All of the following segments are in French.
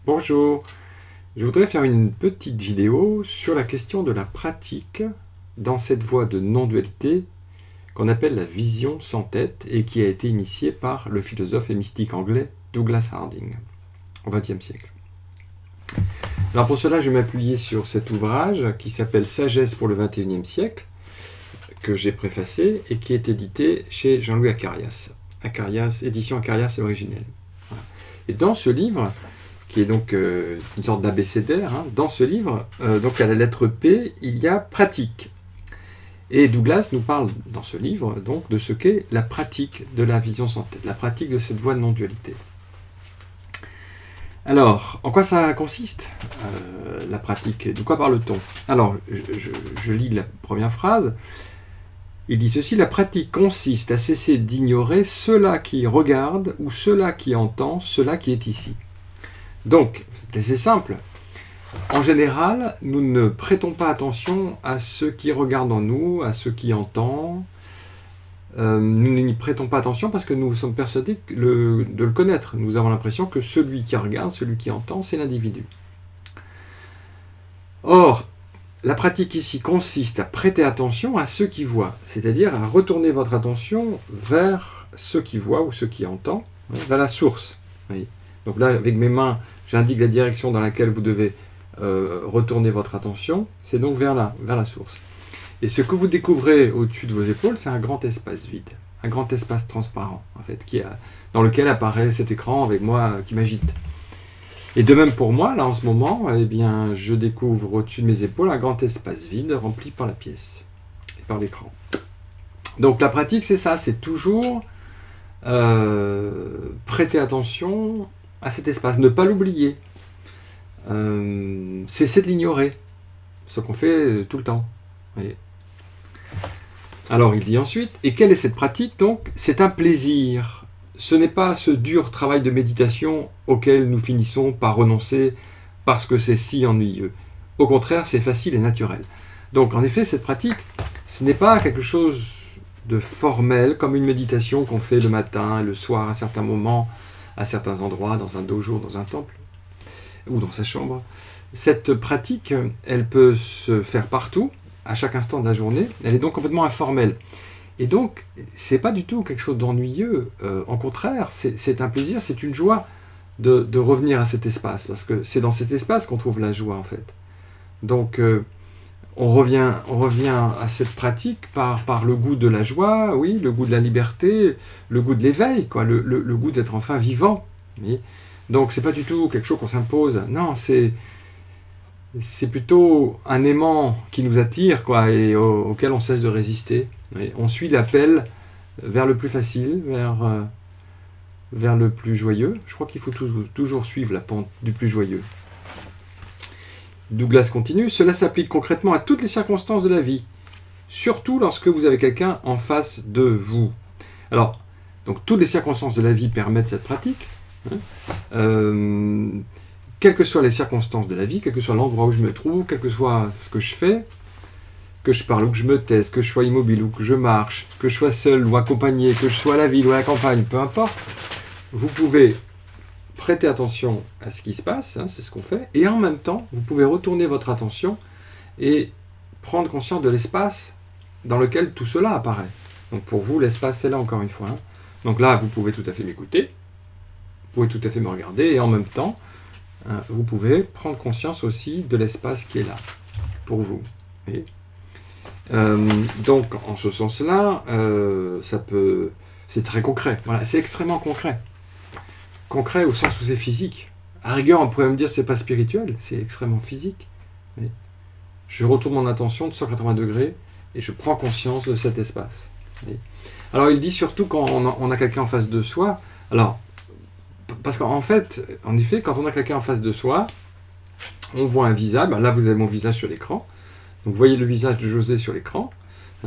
Bonjour, je voudrais faire une petite vidéo sur la question de la pratique dans cette voie de non-dualité qu'on appelle la vision sans tête et qui a été initiée par le philosophe et mystique anglais Douglas Harding au XXe siècle. Alors pour cela, je vais m'appuyer sur cet ouvrage qui s'appelle Sagesse pour le XXIe siècle, que j'ai préfacé et qui est édité chez Jean-Louis Acarias. Édition Acarias originelle. Voilà. Et dans ce livre, qui est donc une sorte d'abécédaire, dans ce livre, donc à la lettre P, il y a pratique. Et Douglas nous parle dans ce livre donc de ce qu'est la pratique de la vision sans tête, la pratique de cette voie de non-dualité. Alors, en quoi ça consiste, la pratique? De quoi parle-t-on? Alors, je lis la première phrase. Il dit ceci: la pratique consiste à cesser d'ignorer cela qui regarde ou cela qui entend, cela qui est ici. Donc, c'est assez simple. En général, nous ne prêtons pas attention à ce qui regarde en nous, à ce qui entend. Nous n'y prêtons pas attention parce que nous sommes persuadés de le connaître. Nous avons l'impression que celui qui regarde, celui qui entend, c'est l'individu. Or, la pratique ici consiste à prêter attention à ce qui voit, c'est-à-dire à retourner votre attention vers ce qui voit ou ce qui entend, vers la source. Oui. Donc là, avec mes mains, j'indique la direction dans laquelle vous devez retourner votre attention, c'est donc vers la source. Et ce que vous découvrez au-dessus de vos épaules, c'est un grand espace vide, un grand espace transparent, en fait, dans lequel apparaît cet écran avec moi qui m'agite. Et de même pour moi, là en ce moment, eh bien, je découvre au-dessus de mes épaules un grand espace vide rempli par la pièce et par l'écran. Donc la pratique, c'est ça, c'est toujours prêter attention à cet espace, ne pas l'oublier, cesser de l'ignorer, ce qu'on fait tout le temps. Voyez. Alors il dit ensuite, et quelle est cette pratique donc? C'est un plaisir. Ce n'est pas ce dur travail de méditation auquel nous finissons par renoncer parce que c'est si ennuyeux. Au contraire, c'est facile et naturel. Donc en effet, cette pratique, ce n'est pas quelque chose de formel, comme une méditation qu'on fait le matin et le soir à certains moments, à certains endroits, dans un dojo, dans un temple, ou dans sa chambre. Cette pratique, elle peut se faire partout, à chaque instant de la journée. Elle est donc complètement informelle. Et donc, c'est pas du tout quelque chose d'ennuyeux. Au contraire, c'est un plaisir, c'est une joie de revenir à cet espace, parce que c'est dans cet espace qu'on trouve la joie, en fait. Donc, on revient à cette pratique par le goût de la joie, oui, le goût de la liberté, le goût de l'éveil, quoi, le goût d'être enfin vivant. Oui. Donc, c'est pas du tout quelque chose qu'on s'impose. Non, c'est plutôt un aimant qui nous attire, quoi, et auquel on cesse de résister. Oui. On suit l'appel vers le plus facile, vers le plus joyeux. Je crois qu'il faut toujours suivre la pente du plus joyeux. Douglas continue, cela s'applique concrètement à toutes les circonstances de la vie, surtout lorsque vous avez quelqu'un en face de vous. Alors, donc toutes les circonstances de la vie permettent cette pratique. Quelles que soient les circonstances de la vie, quel que soit l'endroit où je me trouve, quel que soit ce que je fais, que je parle ou que je me taise, que je sois immobile ou que je marche, que je sois seul ou accompagné, que je sois à la ville ou à la campagne, peu importe, vous pouvez prêter attention à ce qui se passe, c'est ce qu'on fait, et en même temps, vous pouvez retourner votre attention et prendre conscience de l'espace dans lequel tout cela apparaît. Donc pour vous, l'espace, c'est là encore une fois. Donc là, vous pouvez tout à fait m'écouter, vous pouvez tout à fait me regarder, et en même temps, vous pouvez prendre conscience aussi de l'espace qui est là, pour vous. Et, donc, en ce sens-là, c'est très concret. Voilà, c'est extrêmement concret. Concret au sens où c'est physique. À rigueur, on pourrait me dire que c'est pas spirituel, c'est extrêmement physique. Oui. Je retourne mon attention de 180 degrés et je prends conscience de cet espace. Oui. Alors, il dit surtout quand on a quelqu'un en face de soi. Alors, parce qu'en fait, en effet, quand on a quelqu'un en face de soi, on voit un visage. Ben là, vous avez mon visage sur l'écran. Donc, vous voyez le visage de José sur l'écran.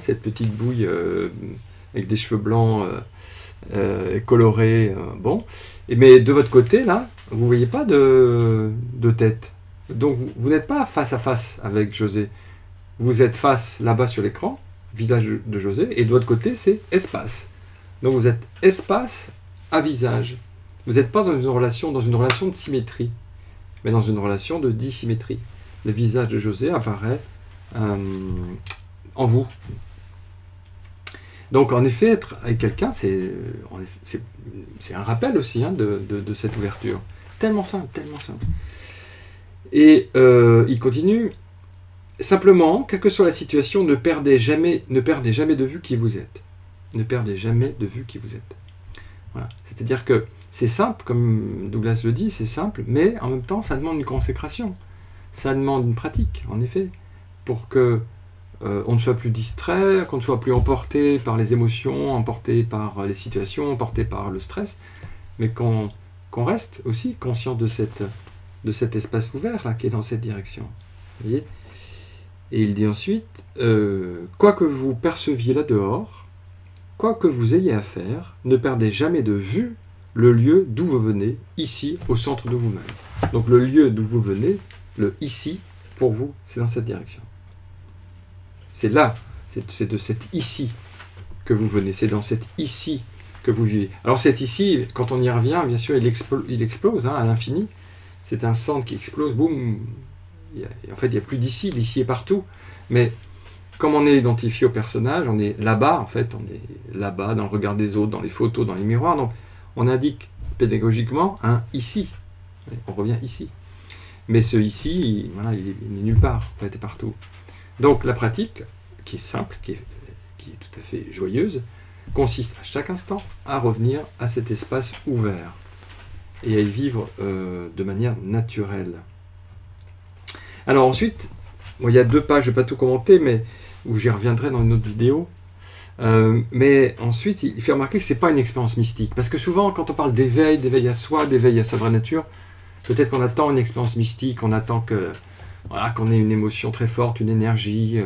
Cette petite bouille avec des cheveux blancs colorés. Bon. Mais de votre côté, là, vous ne voyez pas de tête. Donc, vous n'êtes pas face à face avec José. Vous êtes face là-bas sur l'écran, visage de José, et de votre côté, c'est espace. Donc, vous êtes espace à visage. Vous n'êtes pas dans une relation de symétrie. mais dans une relation de dissymétrie. Le visage de José apparaît en vous. Donc en effet, être avec quelqu'un, c'est un rappel aussi hein, de cette ouverture. Tellement simple, tellement simple. Et il continue, simplement, quelle que soit la situation, ne perdez jamais de vue qui vous êtes. Ne perdez jamais de vue qui vous êtes. Voilà. C'est-à-dire que c'est simple, comme Douglas le dit, c'est simple, mais en même temps, ça demande une consécration. Ça demande une pratique, en effet, pour que on ne soit plus distrait, qu'on ne soit plus emporté par les émotions, emporté par les situations, emporté par le stress, mais qu'on reste aussi conscient de cet espace ouvert là, qui est dans cette direction. Vous voyez ? Et il dit ensuite, quoi que vous perceviez là dehors, quoi que vous ayez à faire, ne perdez jamais de vue le lieu d'où vous venez, ici, au centre de vous-même. Donc le lieu d'où vous venez, le ici, pour vous, c'est dans cette direction. C'est là, c'est de cet ici que vous venez, c'est dans cet ici que vous vivez. Alors cet ici, quand on y revient, bien sûr, il explose hein, à l'infini. C'est un centre qui explose, boum. En fait, il n'y a plus d'ici, l'ici est partout. Mais comme on est identifié au personnage, on est là-bas, en fait, on est là-bas, dans le regard des autres, dans les photos, dans les miroirs. Donc, on indique pédagogiquement un ici. On revient ici. Mais ce ici, voilà, il n'est nulle part, en fait, il est partout. Donc la pratique, qui est simple, qui est tout à fait joyeuse, consiste à chaque instant à revenir à cet espace ouvert et à y vivre de manière naturelle. Alors ensuite, bon, il y a 2 pages, je ne vais pas tout commenter, mais où j'y reviendrai dans une autre vidéo. Mais ensuite, il fait remarquer que ce n'est pas une expérience mystique. Parce que souvent, quand on parle d'éveil à soi, d'éveil à sa vraie nature, peut-être qu'on attend une expérience mystique, on attend que voilà, qu'on ait une émotion très forte, une énergie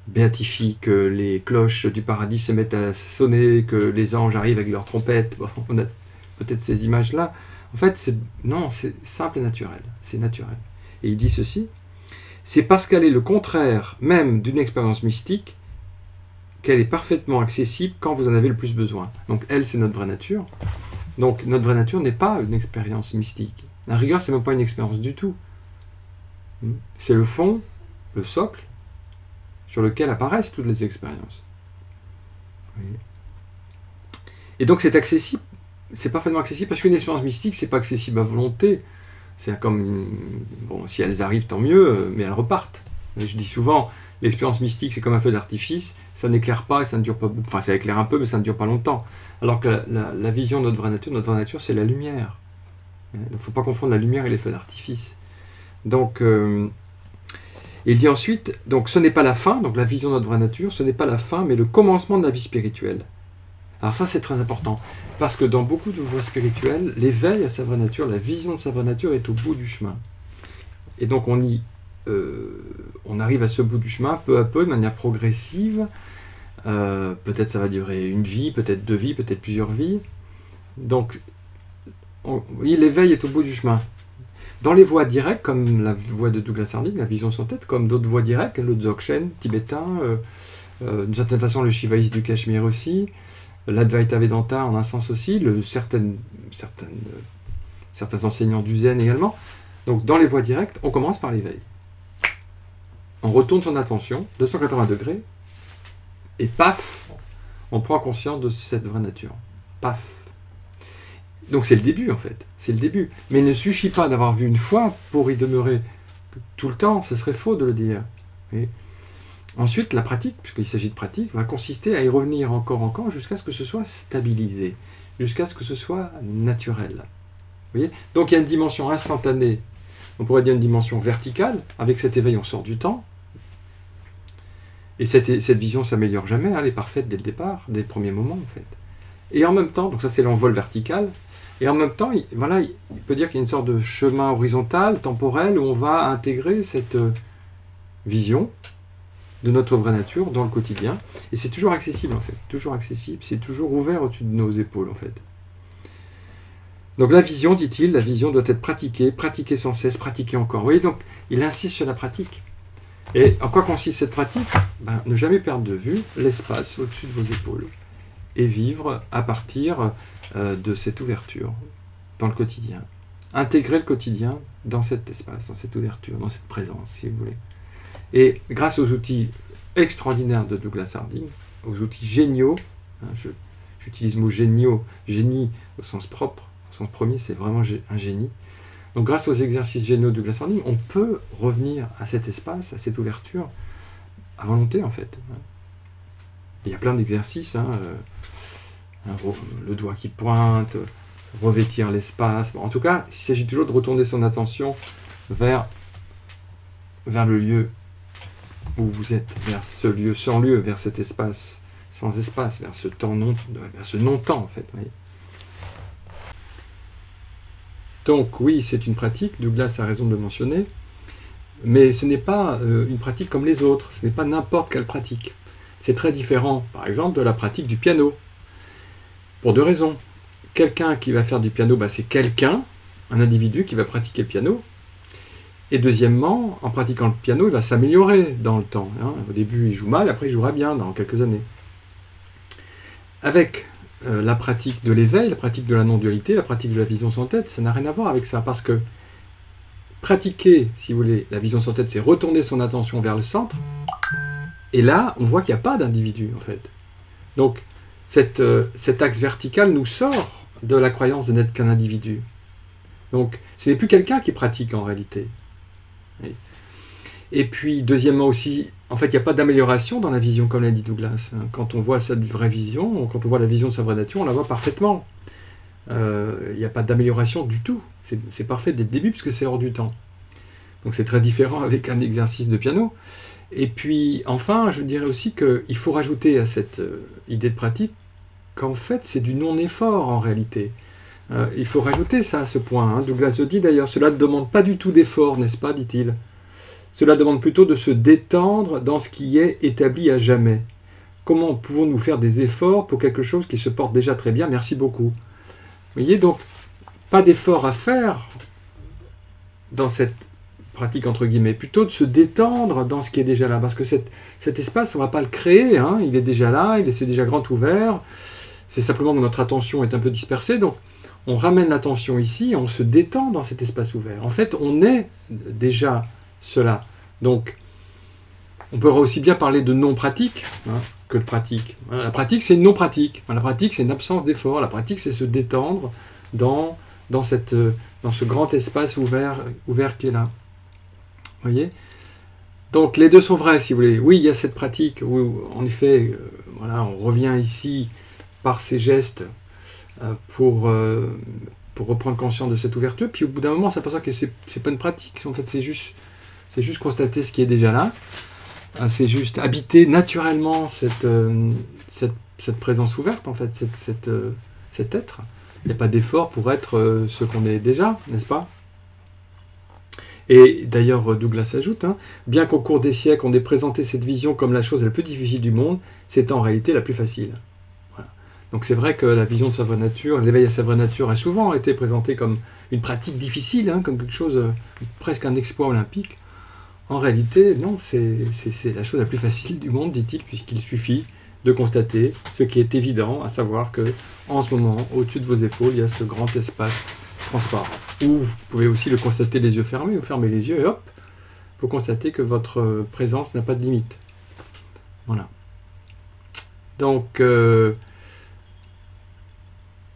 béatifique, que les cloches du paradis se mettent à sonner, que les anges arrivent avec leurs trompettes. Bon, on a peut-être ces images-là. En fait, c'est simple et naturel. C'est naturel. Et il dit ceci, c'est parce qu'elle est le contraire même d'une expérience mystique qu'elle est parfaitement accessible quand vous en avez le plus besoin. Donc elle, c'est notre vraie nature. Donc notre vraie nature n'est pas une expérience mystique. À rigueur, c'est même pas une expérience du tout. C'est le fond, le socle, sur lequel apparaissent toutes les expériences. Et donc c'est accessible, c'est parfaitement accessible, parce qu'une expérience mystique, c'est pas accessible à volonté. C'est comme, bon, si elles arrivent, tant mieux, mais elles repartent. Je dis souvent, l'expérience mystique, c'est comme un feu d'artifice, ça n'éclaire pas et ça ne dure pas beaucoup. Enfin, ça éclaire un peu, mais ça ne dure pas longtemps. Alors que la vision de notre vraie nature, c'est la lumière. Donc il ne faut pas confondre la lumière et les feux d'artifice. Donc, il dit ensuite, donc ce n'est pas la fin, donc la vision de notre vraie nature, ce n'est pas la fin, mais le commencement de la vie spirituelle. Alors ça, c'est très important, parce que dans beaucoup de voies spirituelles, l'éveil à sa vraie nature, la vision de sa vraie nature est au bout du chemin. Et donc on arrive à ce bout du chemin, peu à peu, de manière progressive. Peut-être ça va durer une vie, peut-être 2 vies, peut-être plusieurs vies. Donc, oui, l'éveil est au bout du chemin. Dans les voies directes, comme la voie de Douglas Harding, la vision sans tête, comme d'autres voies directes, le Dzogchen tibétain, d'une certaine façon le shivaïsme du Cachemire aussi, l'Advaita Vedanta en un sens aussi, certains enseignants du Zen également. Donc dans les voies directes, on commence par l'éveil. On retourne son attention, 280 degrés, et paf, on prend conscience de cette vraie nature. Paf. Donc c'est le début en fait, c'est le début. Mais il ne suffit pas d'avoir vu une fois pour y demeurer tout le temps, ce serait faux de le dire. Et ensuite, la pratique, puisqu'il s'agit de pratique, va consister à y revenir encore, jusqu'à ce que ce soit stabilisé, jusqu'à ce que ce soit naturel. Vous voyez ? Donc il y a une dimension instantanée, on pourrait dire une dimension verticale, avec cet éveil on sort du temps, et cette vision s'améliore jamais, elle est parfaite dès le départ, dès le premier moment en fait. Et en même temps, donc ça c'est l'envol vertical, et en même temps, il peut dire qu'il y a une sorte de chemin horizontal, temporel, où on va intégrer cette vision de notre vraie nature dans le quotidien. Et c'est toujours accessible en fait, toujours accessible, c'est toujours ouvert au-dessus de nos épaules en fait. Donc la vision, dit-il, la vision doit être pratiquée sans cesse, pratiquée encore. Vous voyez, donc il insiste sur la pratique. Et en quoi consiste cette pratique ? Ne jamais perdre de vue l'espace au-dessus de vos épaules. Et vivre à partir de cette ouverture dans le quotidien. intégrer le quotidien dans cet espace, dans cette ouverture, dans cette présence, si vous voulez. Et grâce aux outils extraordinaires de Douglas Harding, aux outils géniaux, hein, j'utilise le mot géniaux, génie au sens propre, au sens premier, c'est vraiment un génie. Donc grâce aux exercices géniaux de Douglas Harding, on peut revenir à cet espace, à cette ouverture, à volonté en fait. Il y a plein d'exercices, hein, le doigt qui pointe, revêtir l'espace. Bon, en tout cas, il s'agit toujours de retourner son attention vers le lieu où vous êtes, vers ce lieu sans lieu, vers cet espace sans espace, vers ce temps vers ce non-temps en fait. Vous voyez. Donc oui, c'est une pratique, Douglas a raison de le mentionner, mais ce n'est pas une pratique comme les autres, ce n'est pas n'importe quelle pratique. C'est très différent, par exemple, de la pratique du piano. Pour deux raisons. Quelqu'un qui va faire du piano, c'est quelqu'un, un individu qui va pratiquer le piano. Et deuxièmement, en pratiquant le piano, il va s'améliorer dans le temps. Hein. Au début, il joue mal, après il jouera bien dans quelques années. Avec la pratique de l'éveil, la pratique de la non-dualité, la pratique de la vision sans tête, ça n'a rien à voir avec ça, parce que pratiquer, si vous voulez, la vision sans tête, c'est retourner son attention vers le centre, et là, on voit qu'il n'y a pas d'individu, en fait. Donc, cet axe vertical nous sort de la croyance de n'être qu'un individu. Donc, ce n'est plus quelqu'un qui pratique, en réalité. Et puis, deuxièmement aussi, en fait, il n'y a pas d'amélioration dans la vision, comme l'a dit Douglas. Quand on voit cette vraie vision, quand on voit la vision de sa vraie nature, on la voit parfaitement. Il n'y a pas d'amélioration du tout. C'est parfait dès le début, puisque c'est hors du temps. Donc c'est très différent avec un exercice de piano. Et puis, enfin, je dirais aussi qu'il faut rajouter à cette idée de pratique qu'en fait, c'est du non-effort, en réalité. Il faut rajouter ça à ce point. Hein. Douglas le dit d'ailleurs, cela ne demande pas du tout d'effort, n'est-ce pas, dit-il. Cela demande plutôt de se détendre dans ce qui est établi à jamais. Comment pouvons-nous faire des efforts pour quelque chose qui se porte déjà très bien? Merci beaucoup. Vous voyez, donc, pas d'effort à faire dans cette pratique, entre guillemets, plutôt de se détendre dans ce qui est déjà là. Parce que cet espace, on ne va pas le créer, hein, il est déjà là, c'est déjà grand ouvert. C'est simplement que notre attention est un peu dispersée, donc on ramène l'attention ici, on se détend dans cet espace ouvert. En fait, on est déjà cela. Donc, on peut aussi bien parler de non-pratique que de pratique. La pratique, c'est une non-pratique. La pratique, c'est une absence d'effort. La pratique, c'est se détendre dans ce grand espace ouvert qui est là. Vous voyez? Donc, les deux sont vrais, si vous voulez. Oui, il y a cette pratique où, en effet, voilà, on revient ici par ces gestes pour reprendre conscience de cette ouverture. Puis, au bout d'un moment, on s'aperçoit que c'est pas une pratique. En fait, c'est juste constater ce qui est déjà là. C'est juste habiter naturellement cette présence ouverte, en fait, cet être. Il n'y a pas d'effort pour être ce qu'on est déjà, n'est-ce pas? Et d'ailleurs, Douglas ajoute, bien qu'au cours des siècles, on ait présenté cette vision comme la chose la plus difficile du monde, c'est en réalité la plus facile. Voilà. Donc c'est vrai que la vision de sa vraie nature, l'éveil à sa vraie nature, a souvent été présenté comme une pratique difficile, comme quelque chose, presque un exploit olympique. En réalité, non, c'est la chose la plus facile du monde, dit-il, puisqu'il suffit de constater ce qui est évident, à savoir que en ce moment, au-dessus de vos épaules, il y a ce grand espace transparent. Ou vous pouvez aussi le constater les yeux fermés, vous fermez les yeux et hop, vous constatez que votre présence n'a pas de limite. Voilà. Donc,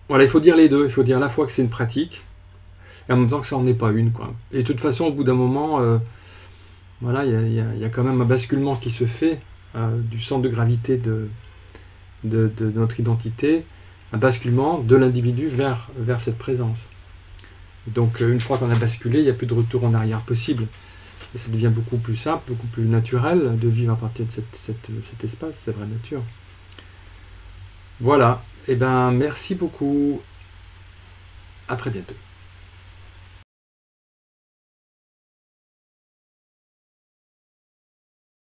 voilà, il faut dire les deux. Il faut dire à la fois que c'est une pratique, et en même temps que ça n'en est pas une, quoi. Et de toute façon, au bout d'un moment, voilà, il y a quand même un basculement qui se fait du centre de gravité de notre identité, un basculement de l'individu vers cette présence. Et donc, une fois qu'on a basculé, il n'y a plus de retour en arrière possible. Et ça devient beaucoup plus simple, beaucoup plus naturel de vivre à partir de cet espace, cette vraie nature. Voilà. Eh bien, merci beaucoup. À très bientôt.